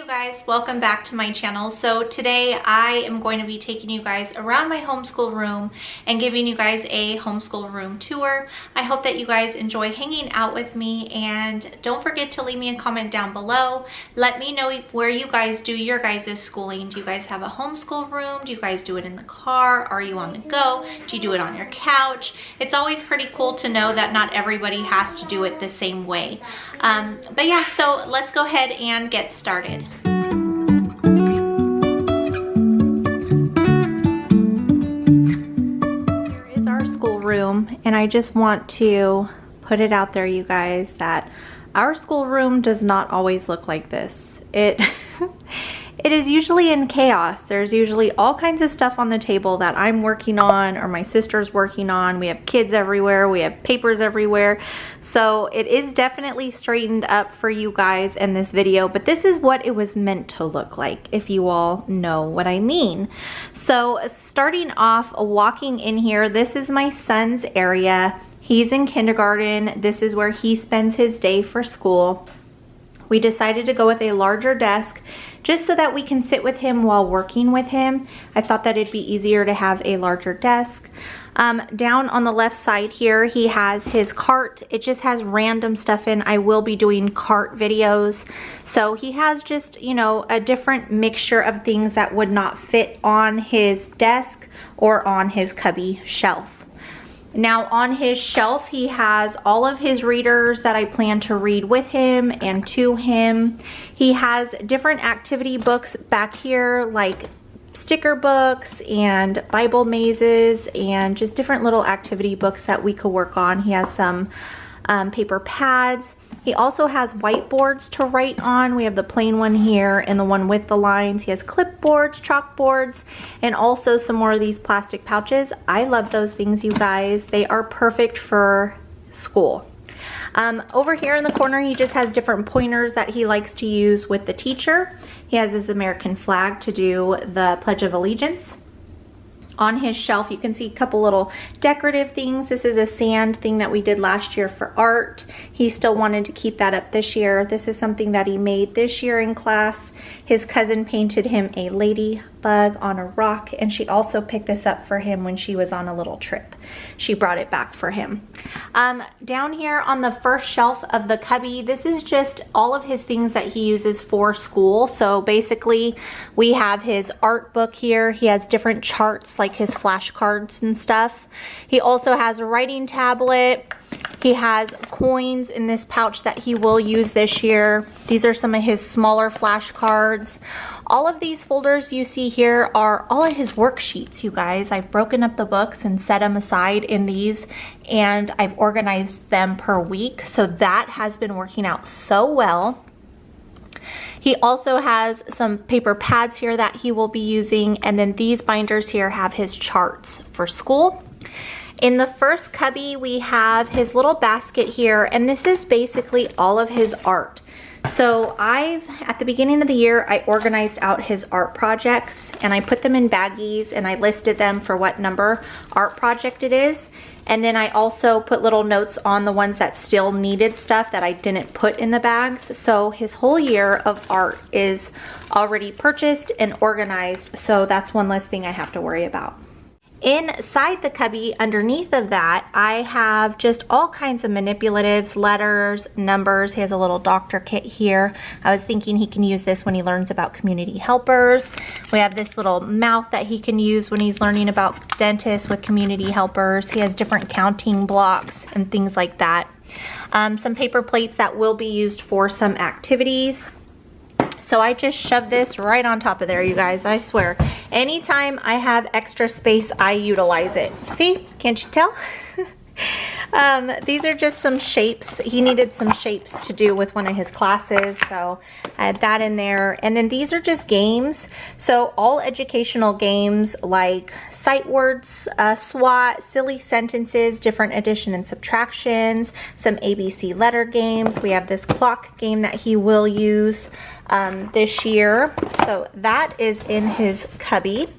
guys, welcome back to my channel. So today I am going to be taking you guys around my homeschool room and giving you guys a homeschool room tour. I hope that you guys enjoy hanging out with me, and don't forget to leave me a comment down below. Let me know where you guys do your guys' schooling. Do you guys have a homeschool room? Do you guys do it in the car? Are you on the go? Do you do it on your couch? It's always pretty cool to know that not everybody has to do it the same way. But yeah, so let's go ahead and get started. Here is our schoolroom, and I just want to put it out there, you guys, that our schoolroom does not always look like this. It is usually in chaos. There's usually all kinds of stuff on the table that I'm working on or my sister's working on. We have kids everywhere. We have papers everywhere. So it is definitely straightened up for you guys in this video, but this is what it was meant to look like, if you all know what I mean. So starting off, walking in here, this is my son's area. He's in kindergarten. This is where he spends his day for school. We decided to go with a larger desk just so that we can sit with him while working with him. I thought that it'd be easier to have a larger desk. Down on the left side here, he has his cart. It just has random stuff in. I will be doing cart videos. So he has just, you know, a different mixture of things that would not fit on his desk or on his cubby shelf. Now on his shelf, he has all of his readers that I plan to read with him and to him. He has different activity books back here, like sticker books and Bible mazes and just different little activity books that we could work on. He has some paper pads. He also has whiteboards to write on. We have the plain one here and the one with the lines. He has clipboards, chalkboards, and also some more of these plastic pouches. I love those things, you guys. They are perfect for school. Over here in the corner, he just has different pointers that he likes to use with the teacher. He has his American flag to do the Pledge of Allegiance. On his shelf, you can see a couple little decorative things. This is a sand thing that we did last year for art. He still wanted to keep that up this year. This is something that he made this year in class. His cousin painted him a ladybug on a rock, and she also picked this up for him when she was on a little trip. She brought it back for him. Down here on the first shelf of the cubby, this is just all of his things that he uses for school. So basically, we have his art book here. He has different charts, like his flashcards and stuff. He also has a writing tablet. He has coins in this pouch that he will use this year. These are some of his smaller flashcards. All of these folders you see here are all of his worksheets, you guys. I've broken up the books and set them aside in these, and I've organized them per week. So that has been working out so well. He also has some paper pads here that he will be using, and then these binders here have his charts for school. In the first cubby, we have his little basket here, and this is basically all of his art. So at the beginning of the year, I organized out his art projects, and I put them in baggies, and I listed them for what number art project it is. And then I also put little notes on the ones that still needed stuff that I didn't put in the bags. So his whole year of art is already purchased and organized, so that's one less thing I have to worry about. Inside the cubby, underneath of that, I have just all kinds of manipulatives, letters, numbers. He has a little doctor kit here. I was thinking he can use this when he learns about community helpers. We have this little mouth that he can use when he's learning about dentists with community helpers. He has different counting blocks and things like that. Some paper plates that will be used for some activities. So I just shoved this right on top of there, you guys. I swear, anytime I have extra space, I utilize it. See, can't you tell? These are just some shapes. He needed some shapes to do with one of his classes, so I had that in there. And then these are just games. So all educational games like sight words, SWAT, silly sentences, different addition and subtractions, some ABC letter games. We have this clock game that he will use this year. So that is in his cubby.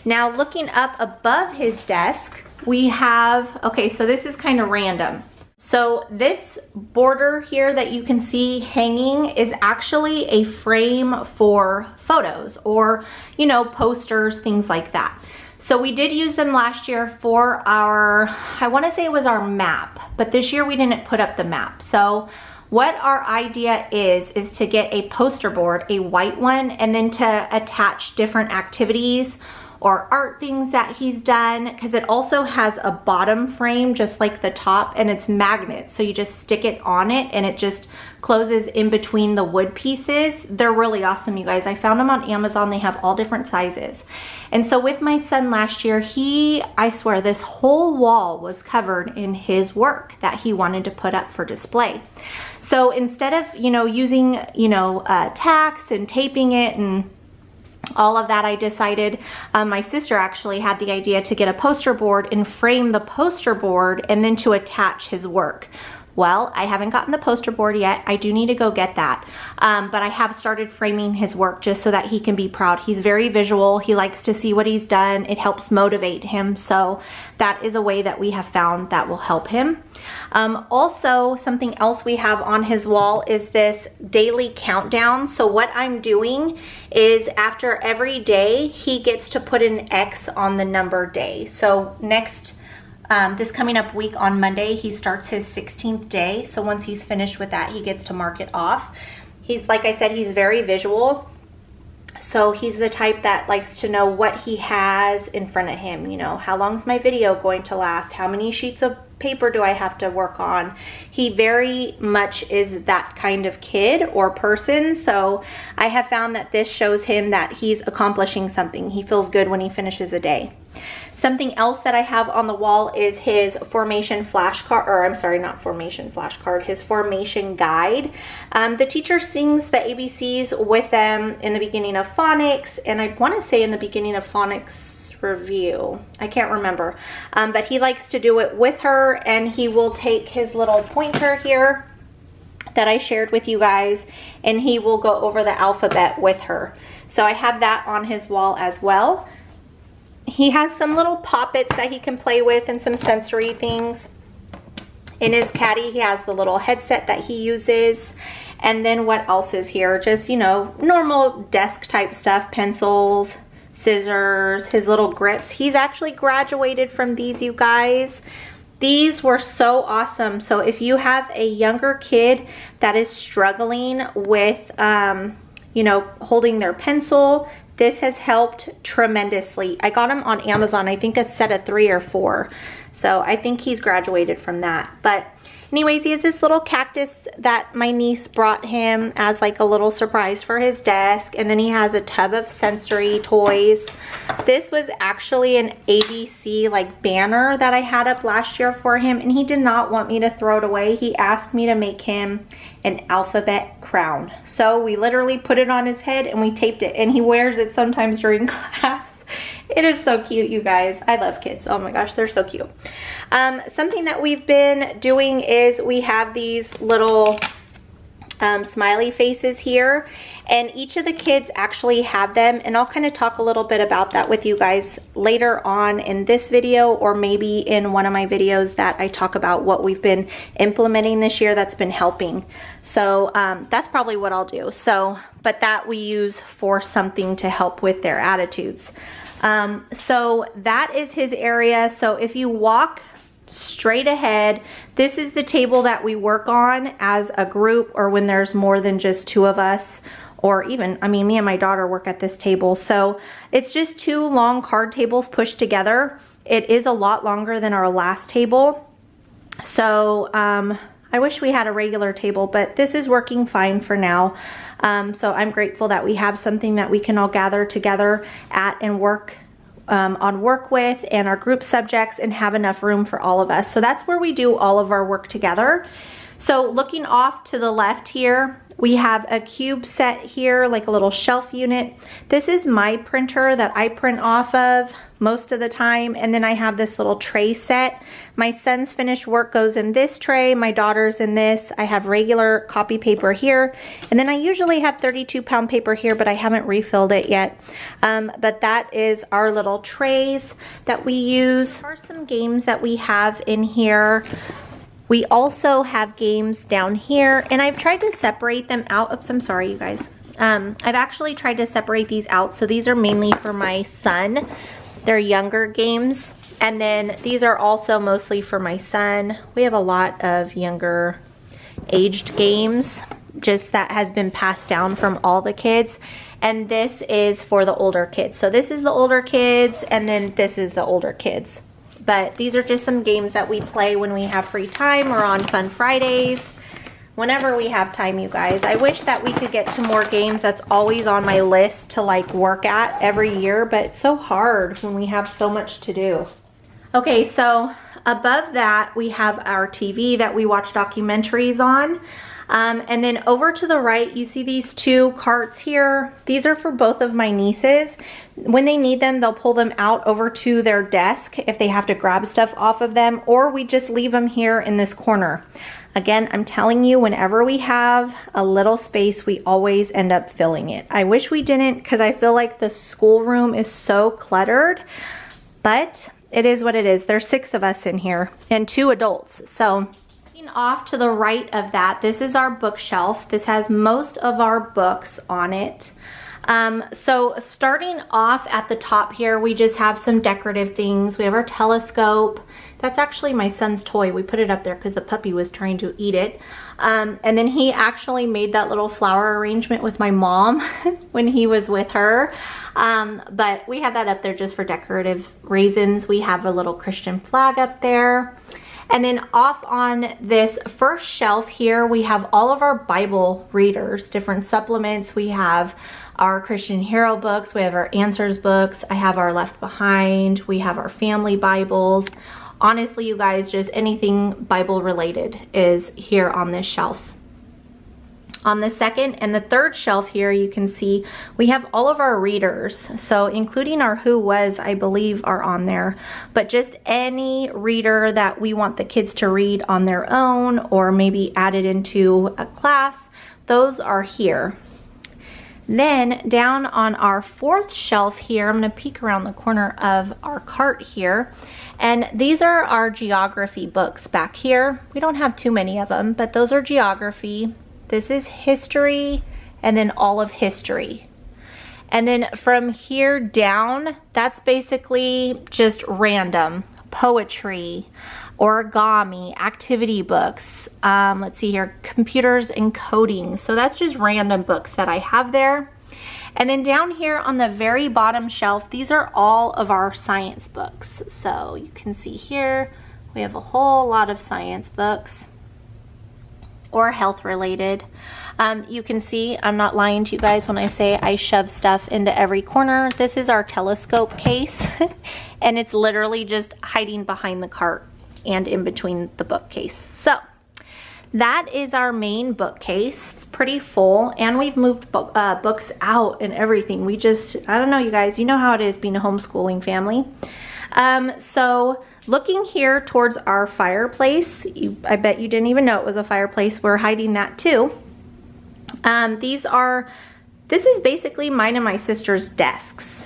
Now looking up above his desk, we have, okay, so this is kind of random. So this border here that you can see hanging is actually a frame for photos or, you know, posters, things like that. So we did use them last year for our, I want to say it was our map, but this year we didn't put up the map. So what our idea is to get a poster board, a white one, and then to attach different activities or art things that he's done, because it also has a bottom frame just like the top, and it's magnet, so you just stick it on it and it just closes in between the wood pieces. They're really awesome, you guys. I found them on Amazon. They have all different sizes. And so with my son last year, I swear this whole wall was covered in his work that he wanted to put up for display. So instead of, you know, using, you know, tacks and taping it and all of that, I decided, my sister actually had the idea to get a poster board and frame the poster board and then to attach his work. Well, I haven't gotten the poster board yet. I do need to go get that. But I have started framing his work just so that he can be proud. He's very visual. He likes to see what he's done. It helps motivate him. So that is a way that we have found that will help him. Also, something else we have on his wall is this daily countdown. So what I'm doing is after every day, he gets to put an X on the number day. So this coming up week on Monday, he starts his 16th day. So once he's finished with that, he gets to mark it off. He's, like I said, he's very visual. So he's the type that likes to know what he has in front of him. You know, how long is my video going to last? How many sheets of paper do I have to work on? He very much is that kind of kid or person. So I have found that this shows him that he's accomplishing something. He feels good when he finishes a day. Something else that I have on the wall is his formation flashcard, or I'm sorry, not formation flashcard, his formation guide. The teacher sings the ABCs with them in the beginning of phonics, and I want to say in the beginning of phonics review. I can't remember, but he likes to do it with her, and he will take his little pointer here that I shared with you guys, and he will go over the alphabet with her. So I have that on his wall as well. He has some little poppets that he can play with and some sensory things. In his caddy, he has the little headset that he uses. And then what else is here? Just, you know, normal desk type stuff, pencils, scissors, his little grips. He's actually graduated from these, you guys. These were so awesome. So if you have a younger kid that is struggling with, you know, holding their pencil, this has helped tremendously. I got him on Amazon, I think a set of 3 or 4. So I think he's graduated from that. But anyways, he has this little cactus that my niece brought him as like a little surprise for his desk. And then he has a tub of sensory toys. This was actually an ABC like banner that I had up last year for him, and he did not want me to throw it away. He asked me to make him an alphabet crown. So we literally put it on his head and we taped it, and he wears it sometimes during class. It is so cute, you guys. I love kids. Oh my gosh, they're so cute. Something that we've been doing is we have these little smiley faces here, and each of the kids actually have them, and I'll kind of talk a little bit about that with you guys later on in this video, or maybe in one of my videos that I talk about what we've been implementing this year that's been helping. So that's probably what I'll do. So, but that we use for something to help with their attitudes. So that is his area. So if you walk straight ahead, this is the table that we work on as a group, or when there's more than just 2 of us, or even, I mean, me and my daughter work at this table. So it's just 2 long card tables pushed together. It is a lot longer than our last table. So I wish we had a regular table, but this is working fine for now. So I'm grateful that we have something that we can all gather together at and work on work with, and our group subjects, and have enough room for all of us. So that's where we do all of our work together. So looking off to the left here, we have a cube set here, like a little shelf unit. This is my printer that I print off of most of the time. And then I have this little tray set. My son's finished work goes in this tray. My daughter's in this. I have regular copy paper here. And then I usually have 32-pound paper here, but I haven't refilled it yet. But that is our little trays that we use. There are some games that we have in here. We also have games down here, and I've tried to separate them out. Oops, I'm sorry, you guys. I've actually tried to separate these out. So these are mainly for my son. They're younger games. And then these are also mostly for my son. We have a lot of younger aged games, just that has been passed down from all the kids. And this is for the older kids. So this is the older kids, and then this is the older kids. But these are just some games that we play when we have free time or on Fun Fridays. Whenever we have time, you guys. I wish that we could get to more games. That's always on my list to like work at every year, but it's so hard when we have so much to do. Okay, so above that, we have our TV that we watch documentaries on. And then over to the right, you see these two carts here. These are for both of my nieces. When they need them, they'll pull them out over to their desk if they have to grab stuff off of them, or we just leave them here in this corner. Again, I'm telling you, whenever we have a little space, we always end up filling it. I wish we didn't, because I feel like the schoolroom is so cluttered, but it is what it is. There's 6 of us in here and 2 adults. So off to the right of that, this is our bookshelf. This has most of our books on it. So starting off at the top here, we just have some decorative things. We have our telescope. That's actually my son's toy. We put it up there because the puppy was trying to eat it. And then he actually made that little flower arrangement with my mom when he was with her. But we have that up there just for decorative reasons. We have a little Christian flag up there. And then off on this first shelf here, we have all of our Bible readers, different supplements. We have our Christian Hero books. We have our Answers books. I have our Left Behind. We have our family Bibles. Honestly, you guys, just anything Bible related is here on this shelf. On the second and the third shelf here, you can see we have all of our readers. So including our Who Was, I believe, are on there. But just any reader that we want the kids to read on their own or maybe added into a class, those are here. Then down on our fourth shelf here, I'm going to peek around the corner of our cart here. And these are our geography books back here. We don't have too many of them, but those are geography. This is history, and then all of history. And then from here down, that's basically just random. Poetry, origami, activity books. Let's see here, computers and coding. So that's just random books that I have there. And then down here on the very bottom shelf, these are all of our science books. So you can see here, we have a whole lot of science books or health related. You can see I'm not lying to you guys when I say I shove stuff into every corner. This is our telescope case and it's literally just hiding behind the cart and in between the bookcase. So that is our main bookcase. It's pretty full and we've moved books out and everything. We just, I don't know, you guys, you know how it is being a homeschooling family. So looking here towards our fireplace, I bet you didn't even know it was a fireplace. We're hiding that too. This is basically mine and my sister's desks.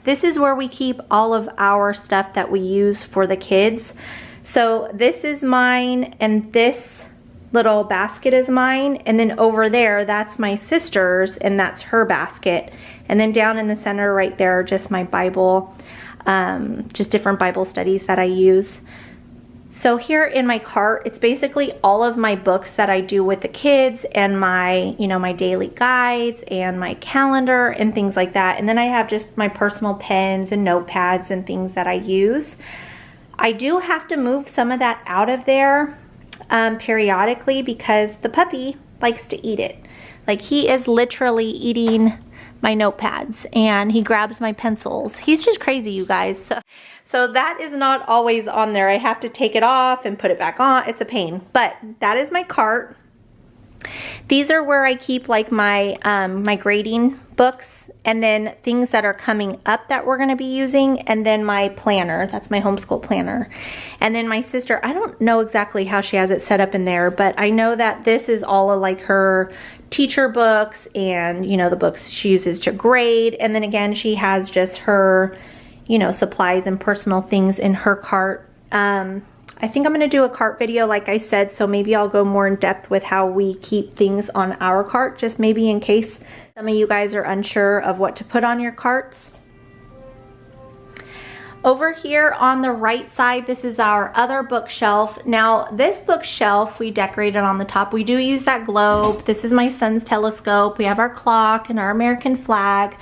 This is where we keep all of our stuff that we use for the kids. So this is mine and this little basket is mine. And then over there, that's my sister's and that's her basket. And then down in the center right there, just my Bible, just different Bible studies that I use. So here in my cart, it's basically all of my books that I do with the kids and my, you know, my daily guides and my calendar and things like that. And then I have just my personal pens and notepads and things that I use. I do have to move some of that out of there periodically because the puppy likes to eat it. Like he is literally eating my notepads and he grabs my pencils. He's just crazy, you guys. So that is not always on there. I have to take it off and put it back on. It's a pain, but that is my cart. These are where I keep like my my grading books and then things that are coming up that we're going to be using, and then my planner. That's my homeschool planner. And then my sister, I don't know exactly how she has it set up in there, but I know that this is all of like her teacher books and, you know, the books she uses to grade. And then again, she has just her, you know, supplies and personal things in her cart. I think I'm going to do a cart video like I said, so maybe I'll go more in depth with how we keep things on our cart, just maybe in case some of you guys are unsure of what to put on your carts. Over here on the right side, this is our other bookshelf. Now, this bookshelf we decorated on the top. We do use that globe. This is my son's telescope. We have our clock and our American flag.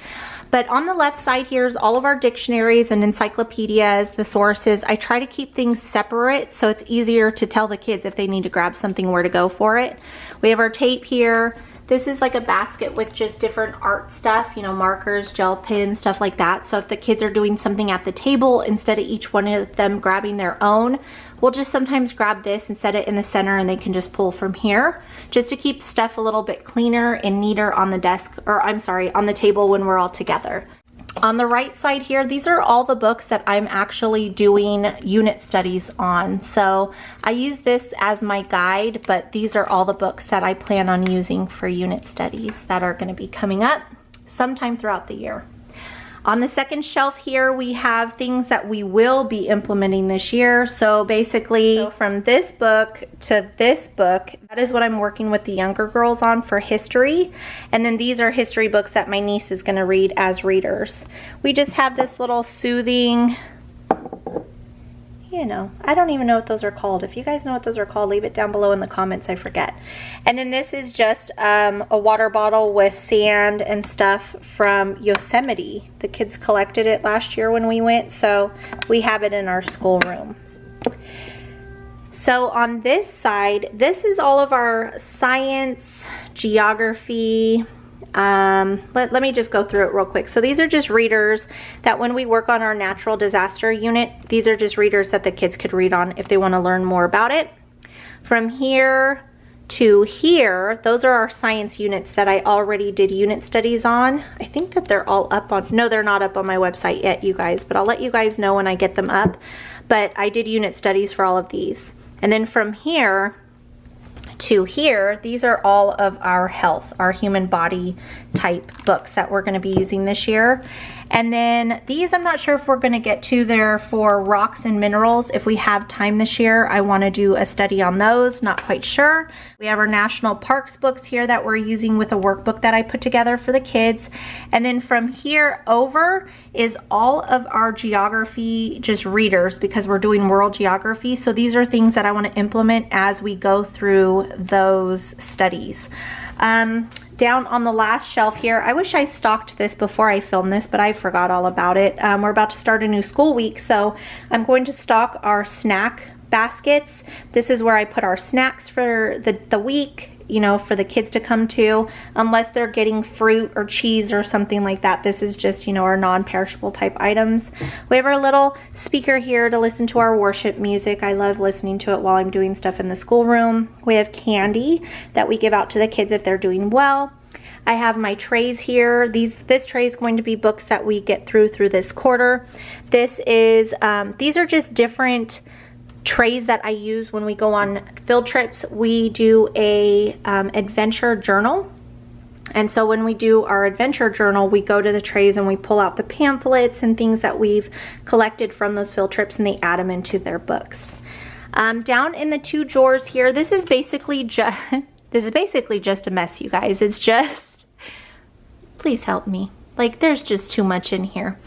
But on the left side here is all of our dictionaries and encyclopedias, the sources. I try to keep things separate so it's easier to tell the kids if they need to grab something where to go for it. We have our tape here. This is like a basket with just different art stuff, you know, markers, gel pens, stuff like that. So if the kids are doing something at the table, instead of each one of them grabbing their own, we'll just sometimes grab this and set it in the center and they can just pull from here, just to keep stuff a little bit cleaner and neater on the desk, or I'm sorry, on the table when we're all together. On the right side here, these are all the books that I'm actually doing unit studies on. So I use this as my guide, but these are all the books that I plan on using for unit studies that are going to be coming up sometime throughout the year. On the second shelf here, we have things that we will be implementing this year. So basically from this book to this book, that is what I'm working with the younger girls on for history. And then these are history books that my niece is gonna read as readers. We just have this little soothing, you know, I don't even know what those are called. If you guys know what those are called, leave it down below in the comments, I forget. And then this is just a water bottle with sand and stuff from Yosemite. The kids collected it last year when we went, so we have it in our schoolroom. So on this side, this is all of our science, geography. Let me just go through it real quick. So these are just readers that when we work on our natural disaster unit, these are just readers that the kids could read on if they want to learn more about it. From here to here, those are our science units that I already did unit studies on. I think that they're all up on, no, they're not up on my website yet, you guys, but I'll let you guys know when I get them up. But I did unit studies for all of these. And then from here to here, these are all of our health, our human body type books that we're going to be using this year. And then these, I'm not sure if we're going to get to there for rocks and minerals. If we have time this year, I want to do a study on those, not quite sure. We have our national parks books here that we're using with a workbook that I put together for the kids. And then from here over is all of our geography just readers, because we're doing world geography. So these are things that I want to implement as we go through those studies. Down on the last shelf here, I wish I stocked this before I filmed this, but I forgot all about it. We're about to start a new school week, so I'm going to stock our snack baskets. This is where I put our snacks for the week, you know, for the kids to come to, unless they're getting fruit or cheese or something like that. This is just, you know, our non-perishable type items. We have our little speaker here to listen to our worship music. I love listening to it while I'm doing stuff in the schoolroom. We have candy that we give out to the kids if they're doing well. I have my trays here. This tray is going to be books that we get through this quarter. This is, these are just different trays that I use when we go on field trips. We do a adventure journal, and so when we do our adventure journal, we go to the trays and we pull out the pamphlets and things that we've collected from those field trips, and they add them into their books. Down in the two drawers here, this is basically just a mess, you guys. It's just, please help me. Like, there's just too much in here.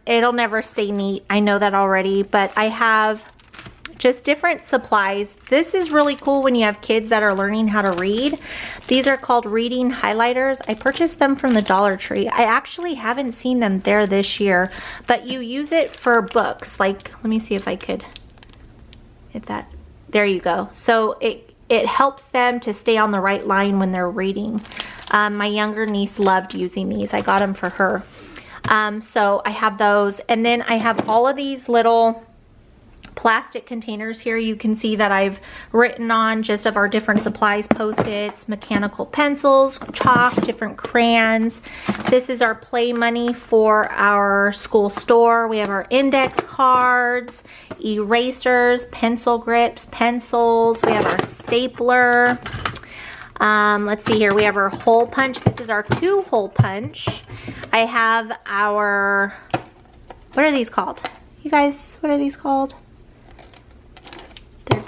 It'll never stay neat. I know that already, but I have just different supplies. This is really cool when you have kids that are learning how to read. These are called reading highlighters. I purchased them from the Dollar Tree. I actually haven't seen them there this year, but you use it for books. Like, let me see if I could, there you go. So it helps them to stay on the right line when they're reading. My younger niece loved using these. I got them for her. So I have those. And then I have all of these little plastic containers here. You can see that I've written on just of our different supplies, Post-its, mechanical pencils, chalk, different crayons. This is our play money for our school store. We have our index cards, erasers, pencil grips, pencils. We have our stapler. Let's see here. We have our hole punch. This is our 2-hole punch. I have our, what are these called? You guys, what are these called?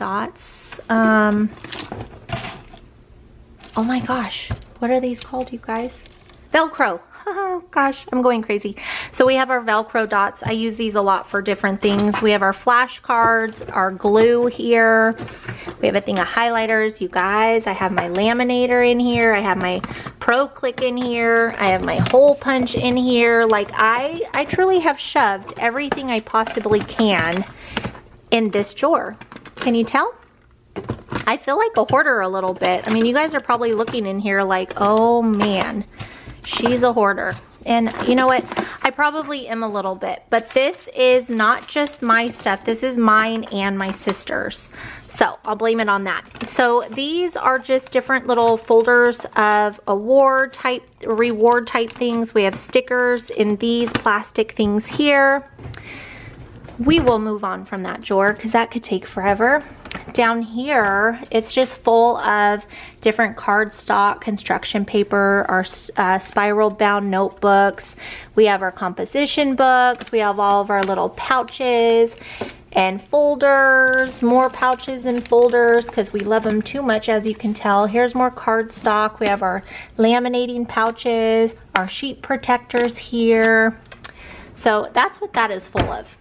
dots. Oh my gosh, what are these called, you guys? Velcro. Oh gosh, I'm going crazy. So we have our Velcro dots. I use these a lot for different things. We have our flashcards, our glue here. We have a thing of highlighters, you guys. I have my laminator in here. I have my Pro Click in here. I have my hole punch in here. Like I truly have shoved everything I possibly can in this drawer. Can you tell? I feel like a hoarder a little bit. I mean, you guys are probably looking in here like, oh man, she's a hoarder. And you know what? I probably am a little bit, but this is not just my stuff. This is mine and my sister's. So I'll blame it on that. So these are just different little folders of reward type things. We have stickers in these plastic things here. We will move on from that drawer because that could take forever. Down here, it's just full of different cardstock, construction paper, our spiral bound notebooks. We have our composition books. We have all of our little pouches and folders, more pouches and folders because we love them too much, as you can tell. Here's more cardstock. We have our laminating pouches, our sheet protectors here. So that's what that is full of.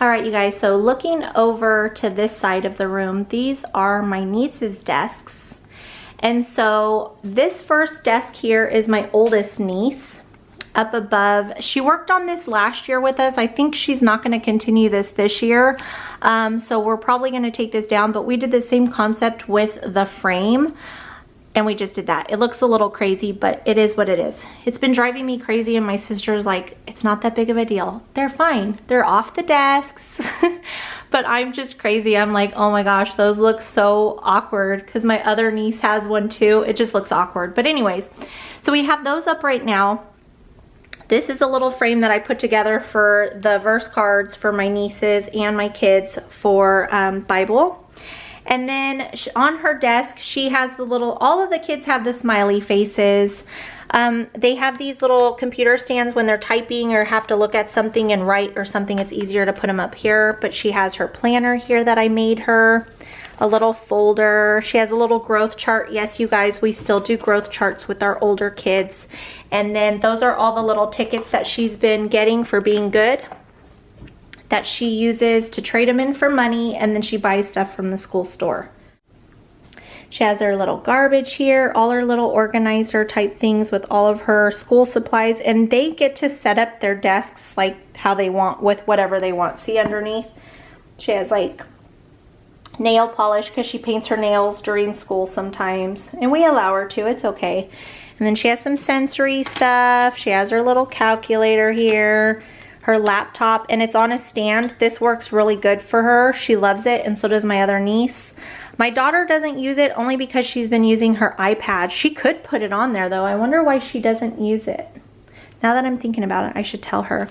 All right, you guys, so looking over to this side of the room, these are my niece's desks. And so this first desk here is my oldest niece up above. She worked on this last year with us. I think she's not going to continue this year. So we're probably going to take this down, but we did the same concept with the frame. And we just did that. It looks a little crazy, but it is what it is. It's been driving me crazy, and my sister's like, it's not that big of a deal. They're fine. They're off the desks. But I'm just crazy. I'm like, oh my gosh, those look so awkward because my other niece has one too. It just looks awkward. But anyways, so we have those up right now. This is a little frame that I put together for the verse cards for my nieces and my kids for Bible. And then on her desk, she has the little, all of the kids have the smiley faces. They have these little computer stands when they're typing or have to look at something and write or something. It's easier to put them up here. But she has her planner here that I made her. A little folder. She has a little growth chart. Yes, you guys, we still do growth charts with our older kids. And then those are all the little tickets that she's been getting for being good, that she uses to trade them in for money, and then she buys stuff from the school store. She has her little garbage here, all her little organizer type things with all of her school supplies, and they get to set up their desks like how they want with whatever they want. See underneath? She has like nail polish because she paints her nails during school sometimes, and we allow her to, it's okay. And then she has some sensory stuff. She has her little calculator here, her laptop, and it's on a stand. This works really good for her. She loves it, and so does my other niece. My daughter doesn't use it only because she's been using her iPad. She could put it on there though. I wonder why she doesn't use it. Now that I'm thinking about it, I should tell her.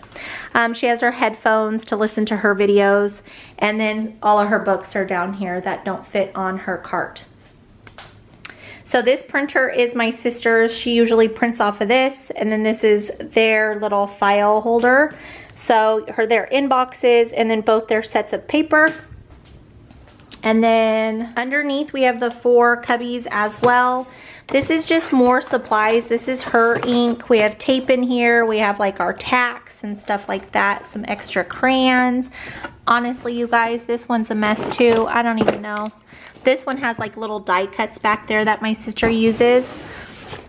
She has her headphones to listen to her videos, and then all of her books are down here that don't fit on her cart. So this printer is my sister's. She usually prints off of this, and then this is their little file holder. So their inboxes, and then both their sets of paper. And then underneath we have the 4 cubbies as well. This is just more supplies. This is her ink. We have tape in here. We have like our tacks and stuff like that. Some extra crayons. Honestly, you guys, this one's a mess too. I don't even know. This one has like little die cuts back there that my sister uses.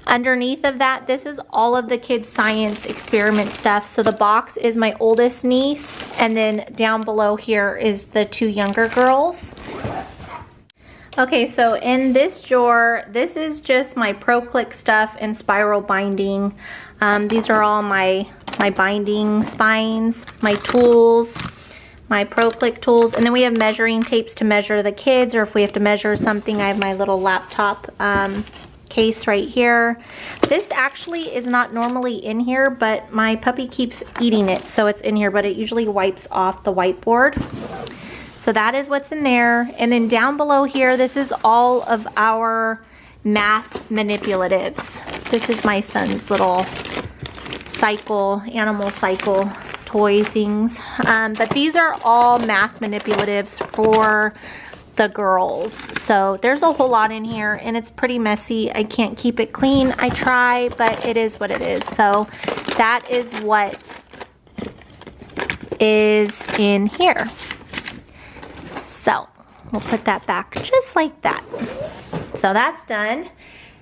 Underneath of that, this is all of the kids' science experiment stuff. So the box is my oldest niece, and then down below here is the 2 younger girls. Okay, so in this drawer, this is just my Pro Click stuff and spiral binding. These are all my binding spines, my tools, my Pro Click tools, and then we have measuring tapes to measure the kids, or if we have to measure something, I have my little laptop case right here. This actually is not normally in here, but my puppy keeps eating it, so it's in here, but it usually wipes off the whiteboard. So that is what's in there. And then down below here, this is all of our math manipulatives. This is my son's little cycle, animal cycle toy things. But these are all math manipulatives for the girls. So there's a whole lot in here and it's pretty messy. I can't keep it clean. I try, but it is what it is. So that is what is in here. So we'll put that back just like that. So that's done.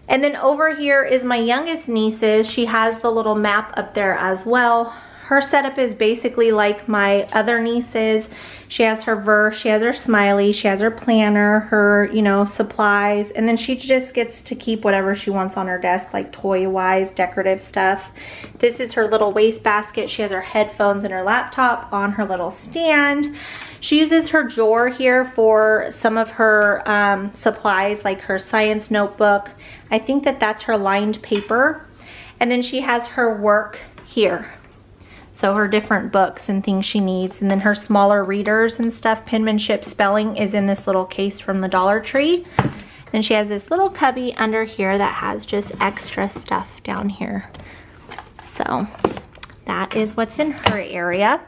And then over here is my youngest niece's. She has the little map up there as well. Her setup is basically like my other niece's. She has her verse, she has her smiley, she has her planner, her, you know, supplies, and then she just gets to keep whatever she wants on her desk, like toy-wise, decorative stuff. This is her little wastebasket. She has her headphones and her laptop on her little stand. She uses her drawer here for some of her supplies, like her science notebook. I think that that's her lined paper. And then she has her work here. So her different books and things she needs. And then her smaller readers and stuff, penmanship, spelling is in this little case from the Dollar Tree. Then she has this little cubby under here that has just extra stuff down here. So that is what's in her area.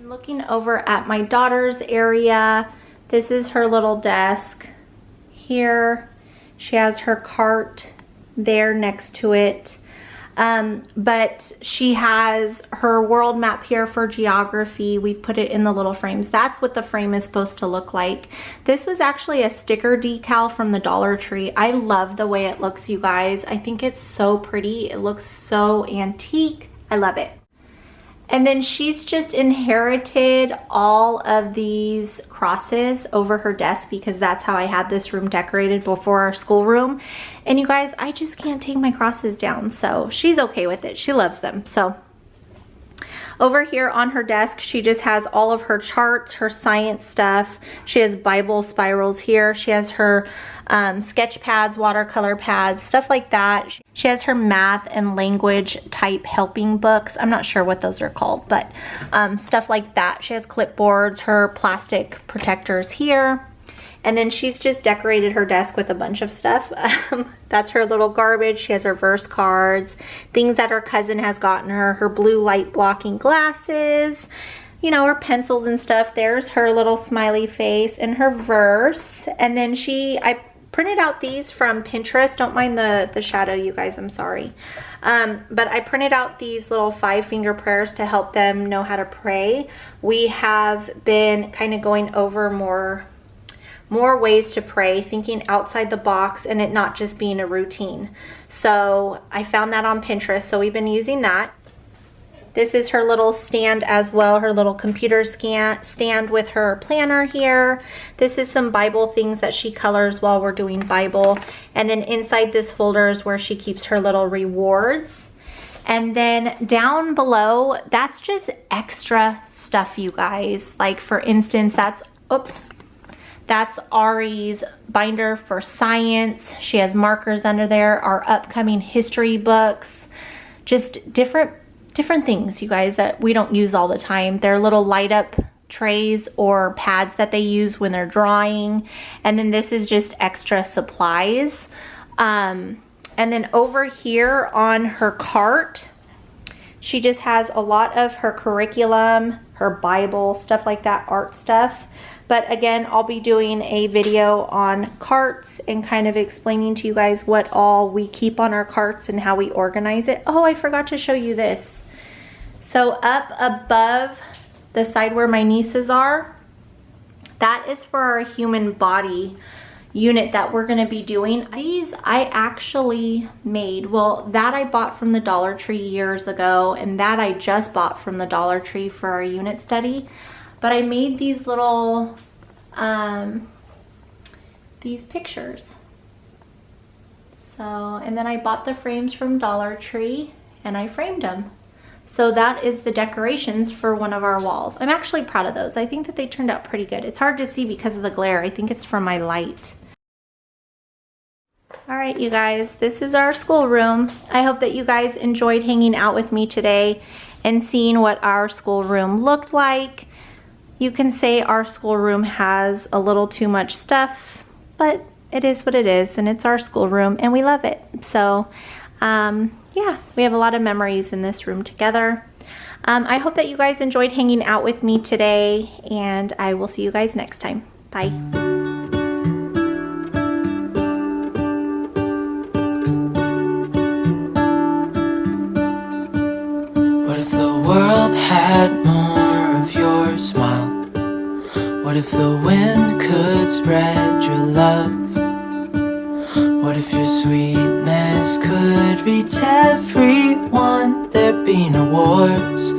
Looking over at my daughter's area, this is her little desk here. She has her cart there next to it. But she has her world map here for geography. We've put it in the little frames. That's what the frame is supposed to look like. This was actually a sticker decal from the Dollar Tree. I love the way it looks, you guys. I think it's so pretty. It looks so antique. I love it. And then she's just inherited all of these crosses over her desk because that's how I had this room decorated before our schoolroom. And you guys, I just can't take my crosses down. So she's okay with it. She loves them. So over here on her desk, she just has all of her charts, her science stuff. She has Bible spirals here. She has her sketch pads, watercolor pads, stuff like that. She has her math and language type helping books. I'm not sure what those are called, but stuff like that. She has clipboards, her plastic protectors here. And then she's just decorated her desk with a bunch of stuff. That's her little garbage. She has her verse cards, things that her cousin has gotten her, her blue light blocking glasses, you know, her pencils and stuff. There's her little smiley face and her verse. And then I printed out these from Pinterest. Don't mind the shadow, you guys, I'm sorry. But I printed out these little 5-finger prayers to help them know how to pray. We have been kind of going over more ways to pray, thinking outside the box and it not just being a routine. So I found that on Pinterest, so we've been using that. This is her little stand as well, her little computer stand with her planner here. This is some Bible things that she colors while we're doing Bible. And then inside this folder is where she keeps her little rewards. And then down below, that's just extra stuff, you guys. Like for instance, that's Ari's binder for science. She has markers under there, our upcoming history books, just different things, you guys, that we don't use all the time. They're little light up trays or pads that they use when they're drawing. And then this is just extra supplies. And then over here on her cart, she just has a lot of her curriculum, her Bible, stuff like that, art stuff. But again, I'll be doing a video on carts and kind of explaining to you guys what all we keep on our carts and how we organize it. Oh, I forgot to show you this. So up above the side where my nieces are, that is for our human body unit that we're going to be doing. These I actually made. Well, that I bought from the Dollar Tree years ago, and that I just bought from the Dollar Tree for our unit study. But I made these little, these pictures. So, and then I bought the frames from Dollar Tree and I framed them. So that is the decorations for one of our walls. I'm actually proud of those. I think that they turned out pretty good. It's hard to see because of the glare. I think it's from my light. All right, you guys, this is our schoolroom. I hope that you guys enjoyed hanging out with me today and seeing what our schoolroom looked like. You can say our schoolroom has a little too much stuff, but it is what it is, and it's our schoolroom, and we love it. So, yeah, we have a lot of memories in this room together. I hope that you guys enjoyed hanging out with me today, and I will see you guys next time. Bye. What if the world had more of your smile? What if the wind could spread your love? What if your sweetness could reach everyone? There'd be no wars.